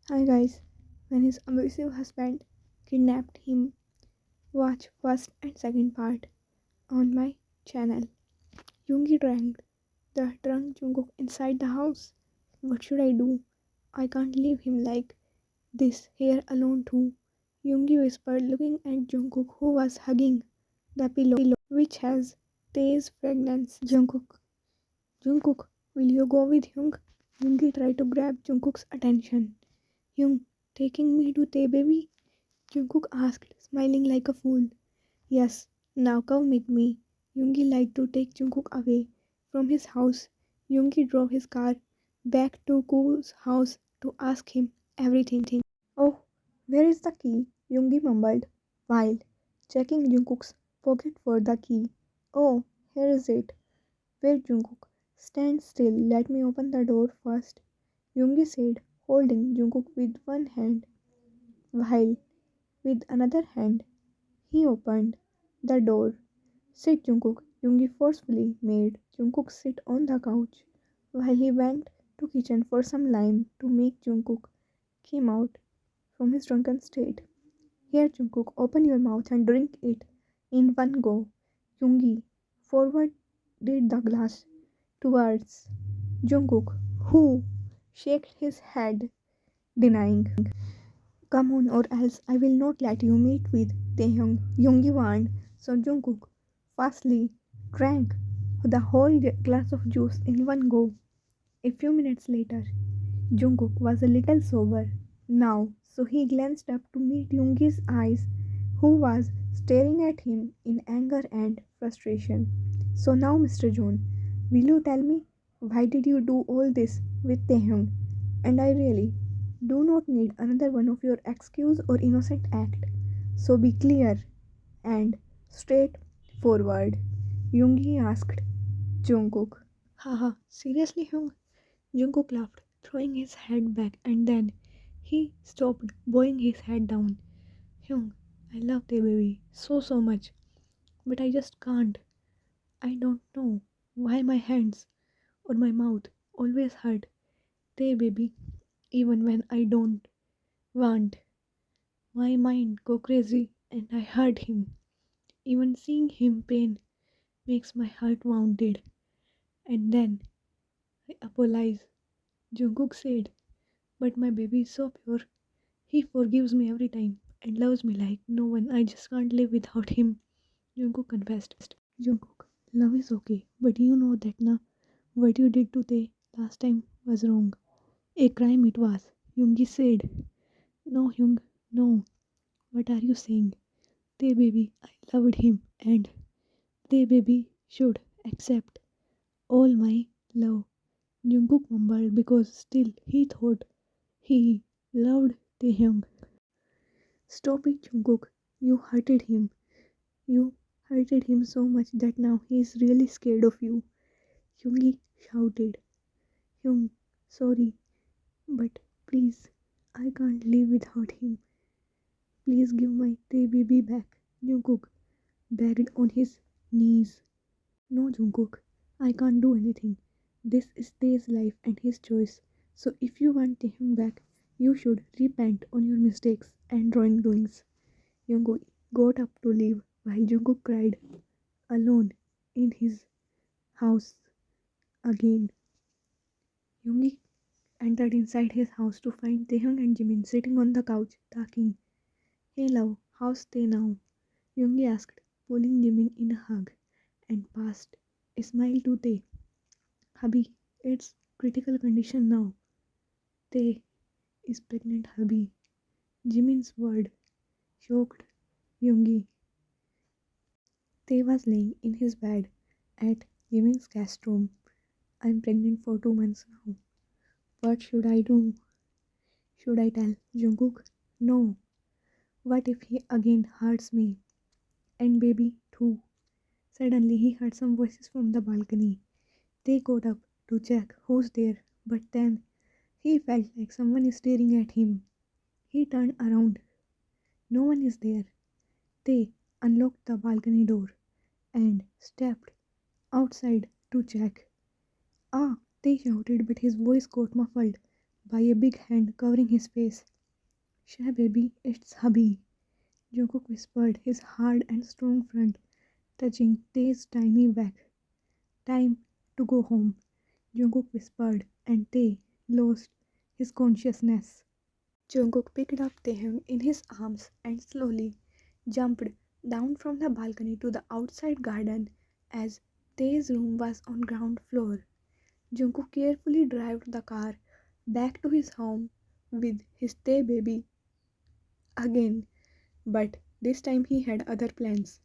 Hi guys, when his abusive husband kidnapped him, watch first and second part on my channel. Yoongi dragged the drunk Jungkook inside the house. What should I do? I can't leave him like this here alone too. Yoongi whispered, looking at Jungkook who was hugging the pillow which has Tae's fragrance. Jungkook, will you go with Hyung? Yoongi tried to grab Jungkook's attention. Hyung, taking me to Tae baby? Jungkook asked, smiling like a fool. Yes, now come with me. Yoongi liked to take Jungkook away from his house. Yoongi drove his car back to Koo's house to ask him everything. Oh, where is the key? Yoongi mumbled while checking Jungkook's pocket for the key. Oh, here is it. Wait, Jungkook. Stand still. Let me open the door first. Yoongi said, holding Jungkook with one hand, while with another hand he opened the door. Sit, Jungkook. Yoongi forcefully made Jungkook sit on the couch while he went to kitchen for some lime to make Jungkook came out from his drunken state. Here, Jungkook, open your mouth and drink it in one go. Yoongi forwarded the glass towards Jungkook, who shook his head, denying. Come on, or else I will not let you meet with Taehyung, Yoongi warned. So Jungkook fastly drank the whole glass of juice in one go. A few minutes later, Jungkook was a little sober now, so he glanced up to meet Yoongi's eyes, who was staring at him in anger and frustration. So now, Mr. June, will you tell me why did you do all this with Taehyung? And I really do not need another one of your excuse or innocent act. So be clear and straightforward. Yoongi asked Jungkook. Haha, seriously, Hyung? Jungkook laughed, throwing his head back, and then he stopped, bowing his head down. Hyung, I love the baby so much, but I just can't. I don't know why my hands or my mouth always hurt the baby, even when I don't want. My mind go crazy and I hurt him. Even seeing him pain makes my heart wounded. And then I apologize. Jungkook said, but my baby is so pure. He forgives me every time and loves me like no one. I just can't live without him. Jungkook confessed. Jungkook, love is okay, but you know that na what you did to Tae last time was wrong. A crime it was. Yoongi said. No, Hyung, no. What are you saying? Tae baby, I loved him and Tae baby should accept all my love. Jungkook mumbled because still he thought he loved Taehyung. Stop it, Jungkook. You hurted him. You hurted him so much that now he is really scared of you. Yoongi shouted. Hyung, sorry, but please, I can't live without him. Please give my Tae baby back. Jungkook begged on his knees. No, Jungkook, I can't do anything. This is Tae's life and his choice. So if you want him back, you should repent on your mistakes and wrongdoings. Jungkook got up to leave while Jungkook cried alone in his house again. Yoongi entered inside his house to find Taehyung and Jimin sitting on the couch talking. Hey love, how's Tae now? Yoongi asked, pulling Jimin in a hug and passed a smile to Tae. Hubby, it's critical condition now. Tae is pregnant, hubby. Jimin's word shocked Yoongi. Tae was laying in his bed at Jimin's guest room. I'm pregnant for 2 months now. What should I do? Should I tell Jungkook? No. What if he again hurts me? And baby too. Suddenly he heard some voices from the balcony. They got up to check who's there, but then he felt like someone is staring at him. He turned around. No one is there. They unlocked the balcony door and stepped outside to check. Ah! They shouted, but his voice got muffled by a big hand covering his face. "Shah baby, it's hubby," Jungkook whispered, his hard and strong front touching Tae's tiny back. "Time to go home," Jungkook whispered, and Tae lost his consciousness. Jungkook picked up Taehyung in his arms and slowly jumped down from the balcony to the outside garden as Tae's room was on ground floor. Jungkook carefully drove the car back to his home with his Tae baby again, but this time he had other plans.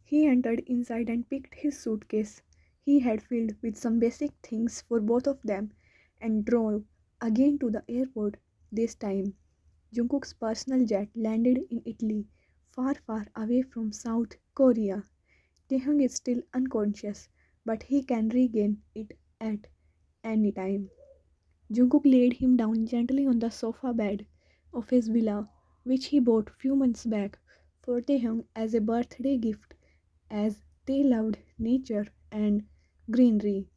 He entered inside and picked his suitcase he had filled with some basic things for both of them and drove again to the airport. This time, Jungkook's personal jet landed in Italy, far, far away from South Korea. Taehyung is still unconscious, but he can regain it at any time. Jungkook laid him down gently on the sofa bed of his villa, which he bought few months back for Taehyung as a birthday gift, as they loved nature and greenery.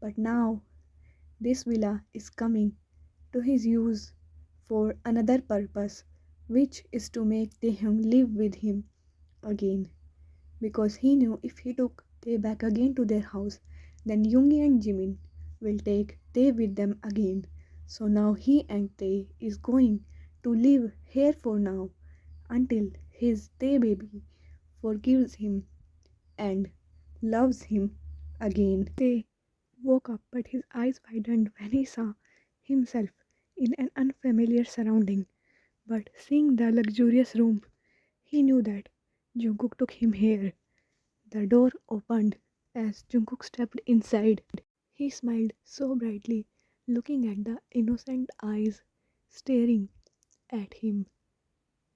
But now this villa is coming to his use for another purpose, which is to make Taehyung live with him again. Because he knew if he took Tae back again to their house, then Yoongi and Jimin will take Tae with them again. So now he and Tae is going to live here for now until his Tae baby forgives him and loves him again. Tae woke up, but his eyes widened when he saw himself in an unfamiliar surrounding. But seeing the luxurious room, he knew that Jungkook took him here. The door opened as Jungkook stepped inside. He smiled so brightly, looking at the innocent eyes staring at him.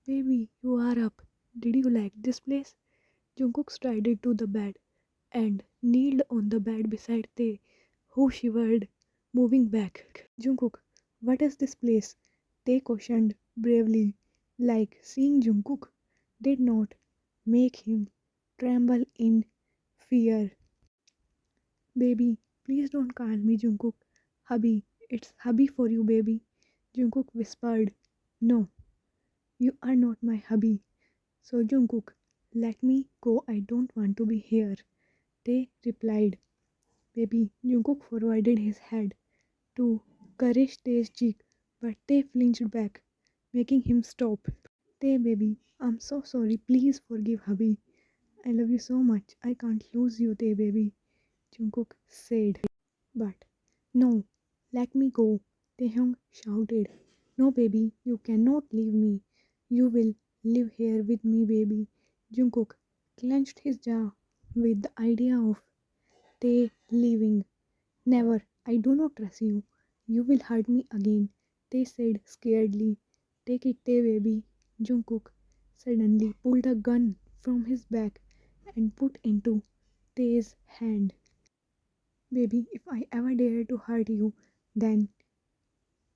"Baby, you are up. Did you like this place?" Jungkook strided to the bed and kneeled on the bed beside Tae, who shivered, moving back. "Jungkook, what is this place?" Tae questioned bravely, like seeing Jungkook did not make him tremble in fear. "Baby, please don't call me Jungkook. Hubby, it's hubby for you, baby," Jungkook whispered. "No, you are not my hubby. So Jungkook, let me go. I don't want to be here," Tae replied. "Baby," Jungkook forwarded his head to caress Tae's cheek, but Tae flinched back, making him stop. "Tae, baby, I'm so sorry. Please forgive hubby. I love you so much. I can't lose you, Tae, baby," Jungkook said. "But no, let me go," Taehyung shouted. "No, baby, you cannot leave me. You will live here with me, baby." Jungkook clenched his jaw with the idea of Tae leaving. "Never, I do not trust you. You will hurt me again," Tae said scaredly. "Take it, Tae, baby." Jungkook suddenly pulled a gun from his back and put into Tae's hand. "Baby, if I ever dare to hurt you, then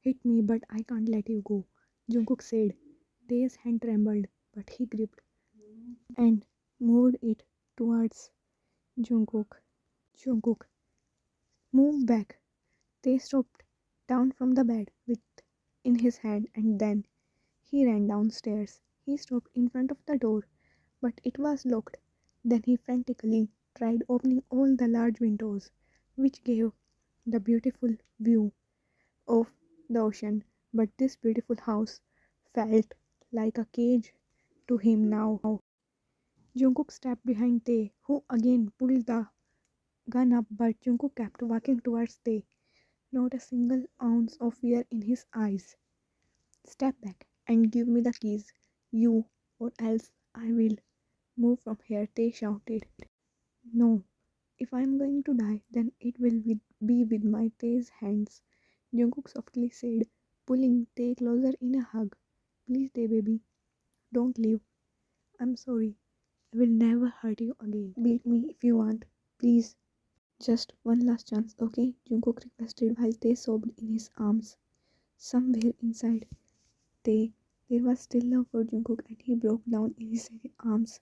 hit me, but I can't let you go," Jungkook said. Tae's hand trembled, but he gripped and moved it towards Jungkook. "Jungkook, move back." Tae stopped down from the bed with in his hand and then he ran downstairs. He stopped in front of the door, but it was locked. Then he frantically tried opening all the large windows, which gave the beautiful view of the ocean. But this beautiful house felt like a cage to him now. Jungkook stepped behind Tae, who again pulled the gun up, but Jungkook kept walking towards Tae, not a single ounce of fear in his eyes. "Step back and give me the keys, you, or else I will move from here," Tae shouted. "No, if I am going to die, then it will be with my Tae's hands," Jungkook softly said, pulling Tae closer in a hug. "Please, Tae baby, don't leave. I'm sorry. I will never hurt you again. Beat me if you want. Please. Just one last chance, okay?" Jungkook requested while Tae sobbed in his arms. Somewhere inside Tae, there was still love for Jungkook and he broke down in his arms.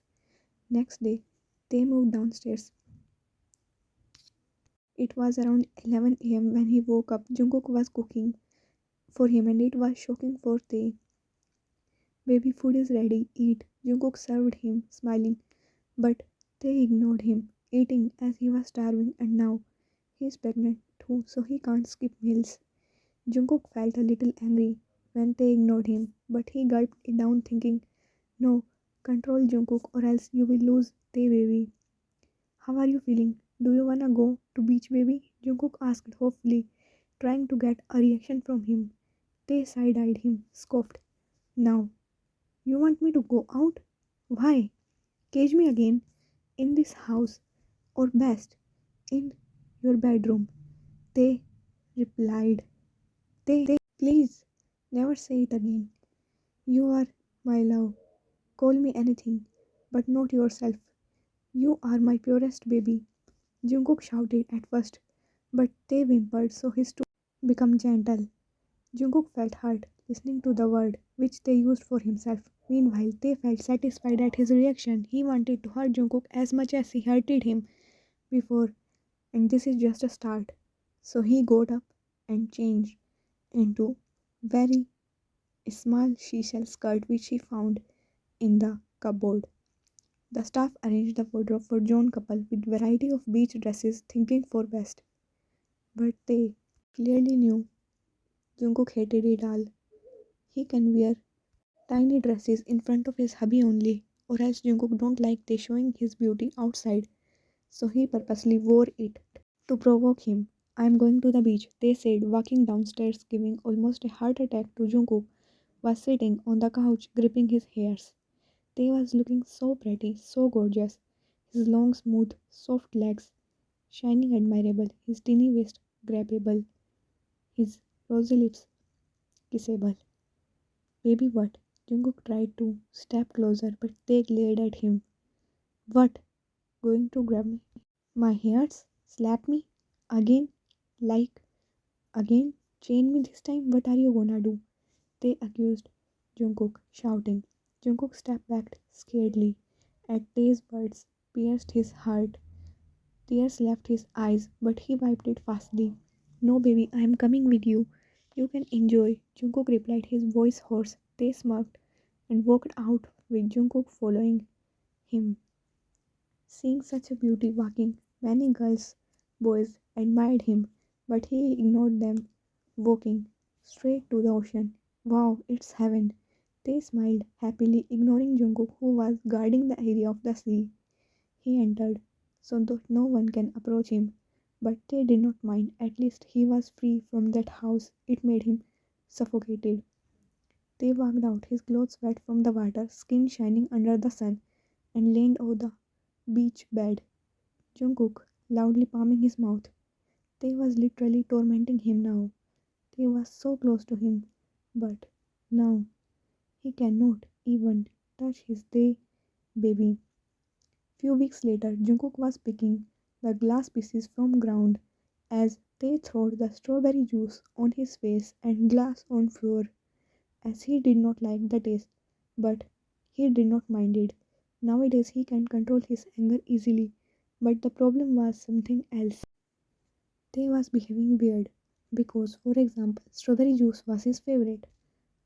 Next day, Tae moved downstairs. It was around 11 a.m. when he woke up. Jungkook was cooking for him and it was shocking for Tae. Baby food is ready, eat. Jungkook served him, smiling, but Tae ignored him, eating as he was starving and now he is pregnant too, so he can't skip meals. Jungkook felt a little angry when Tae ignored him, but he gulped it down thinking, no, control Jungkook or else you will lose Tae baby. How are you feeling? Do you wanna go to beach baby? Jungkook asked hopefully, trying to get a reaction from him. Tae side-eyed him, scoffed. Now, you want me to go out? Why? Cage me again in this house, or best, in your bedroom. They replied. They, please, never say it again. You are my love. Call me anything, but not yourself. You are my purest baby. Jungkook shouted at first, but they whimpered so his tone became gentle. Jungkook felt hurt listening to the word which they used for himself. Meanwhile, they felt satisfied at his reaction. He wanted to hurt Jungkook as much as he hurted him before, and this is just a start. So he got up and changed into very small seashell skirt which he found in the cupboard. The staff arranged the wardrobe for John couple with variety of beach dresses thinking for best. But they clearly knew Jungkook hated it all. He can wear tiny dresses in front of his hubby only, or else Jungkook don't like they showing his beauty outside. So he purposely wore it to provoke him. I am going to the beach, they said, walking downstairs, giving almost a heart attack to Jungkook, was sitting on the couch gripping his hairs. They was looking so pretty, so gorgeous. His long, smooth, soft legs, shining admirable, his teeny waist grabbable, his rosy lips kissable. Baby what? Jungkook tried to step closer, but they glared at him. What? Going to grab me? My hairs? Slap me? Again? Like? Again? Chain me this time? What are you gonna do? They accused Jungkook, shouting. Jungkook stepped back scaredly. At these words pierced his heart. Tears left his eyes, but he wiped it fastly. No, baby, I am coming with you. You can enjoy. Jungkook replied, his voice hoarse. They smirked and walked out with Jungkook following him. Seeing such a beauty walking, many girls, boys admired him, but he ignored them, walking straight to the ocean. Wow, it's heaven. They smiled happily, ignoring Jungkook, who was guarding the area of the sea. He entered, so that no one can approach him, but they did not mind. At least he was free from that house. It made him suffocated. They walked out, his clothes wet from the water, skin shining under the sun, and leaned over the beach bed. Jungkook loudly palming his mouth. They was literally tormenting him now. They was so close to him, but now he cannot even touch his day baby. Few weeks later, Jungkook was picking the glass pieces from ground as they throwed the strawberry juice on his face and glass on floor. As he did not like the taste, but he did not mind it. Nowadays he can control his anger easily, but the problem was something else. They was behaving weird because, for example, strawberry juice was his favorite,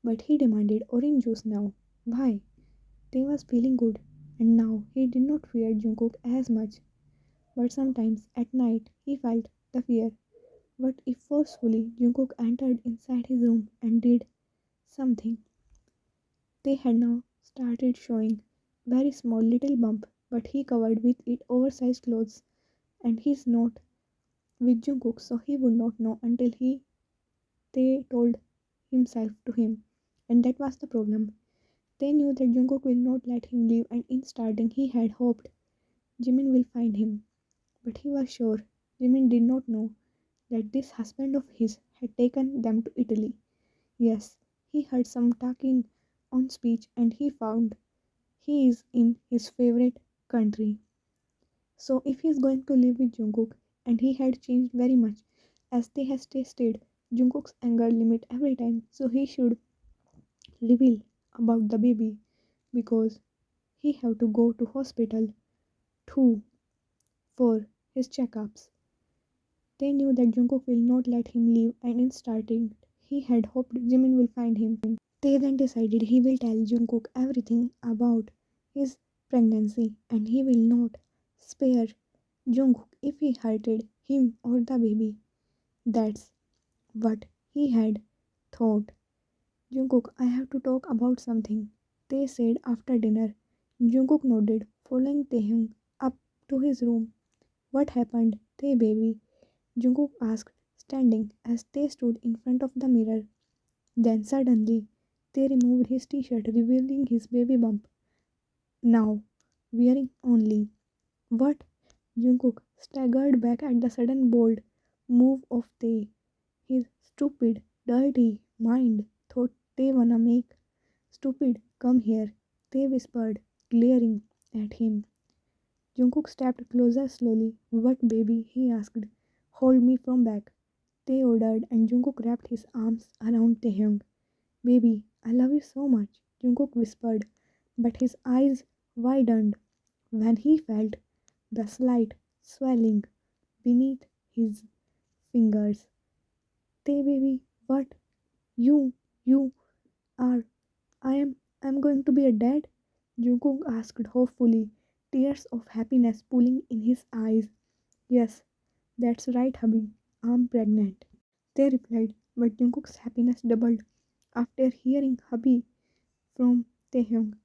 but he demanded orange juice now. Why? They was feeling good, and now he did not fear Jungkook as much. But sometimes at night he felt the fear. What if forcefully Jungkook entered inside his room and did something? They had now started showing very small little bump, but he covered with it oversized clothes, and he's not with Jungkook, so he would not know until he they told himself to him, and that was the problem. They knew that Jungkook will not let him leave, and in starting he had hoped Jimin will find him, but he was sure Jimin did not know that this husband of his had taken them to Italy. Yes, he heard some talking on speech and he found he is in his favorite country. So if he is going to live with Jungkook and he had changed very much as they has tested Jungkook's anger limit every time, so he should reveal about the baby because he have to go to hospital too for his checkups. They knew that Jungkook will not let him leave and in starting he had hoped Jimin will find him. Tae then decided he will tell Jungkook everything about his pregnancy and he will not spare Jungkook if he hurted him or the baby. That's what he had thought. Jungkook, I have to talk about something, Tae said after dinner. Jungkook nodded, following Taehyung up to his room. What happened, Tae baby? Jungkook asked, standing as Tae stood in front of the mirror. Then suddenly, Tae removed his t-shirt, revealing his baby bump. Now, wearing only. What? Jungkook staggered back at the sudden bold move of Tae. His stupid, dirty mind thought Tae wanna make. Stupid, come here, Tae whispered, glaring at him. Jungkook stepped closer slowly. What baby? He asked. Hold me from back. Tae ordered and Jungkook wrapped his arms around Taehyung. Baby, I love you so much, Jungkook whispered, but his eyes widened when he felt the slight swelling beneath his fingers. Tae baby, what? You are I'm going to be a dad? Jungkook asked hopefully, tears of happiness pooling in his eyes. Yes, that's right, hubby. I'm pregnant. They replied, but Jungkook's happiness doubled after hearing hubby from Taehyung.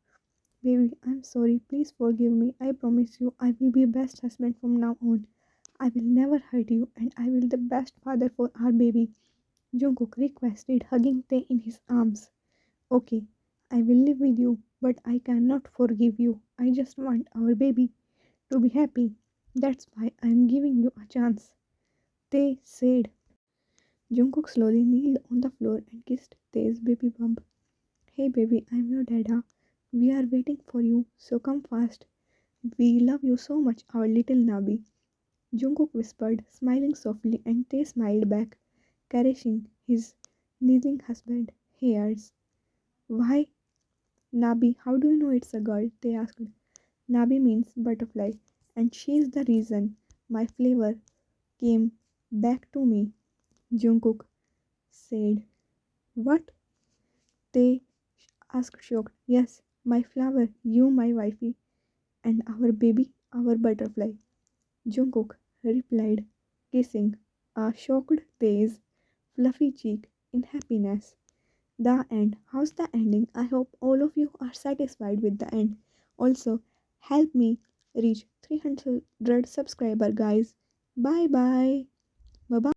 Baby, I'm sorry. Please forgive me. I promise you I will be best husband from now on. I will never hurt you and I will the best father for our baby. Jungkook requested, hugging Tae in his arms. Okay, I will live with you, but I cannot forgive you. I just want our baby to be happy. That's why I am giving you a chance. Tae said. Jungkook slowly kneeled on the floor and kissed Tae's baby bump. Hey baby, I'm your dada. We are waiting for you, so come fast. We love you so much, our little Nabi. Jungkook whispered, smiling softly, and Tae smiled back, caressing his kneeling husband. Hairs. Why, Nabi, how do you know it's a girl? Tae asked. Nabi means butterfly, and she's the reason my flavor came back to me. Jungkook said. What? Tae asked shocked. Yes, my flower, you my wifey, and our baby, our butterfly. Jungkook replied, kissing a shocked Tae's fluffy cheek in happiness. The end. How's the ending? I hope all of you are satisfied with the end. Also, help me reach 300 subscriber guys. Bye bye. Bye bye.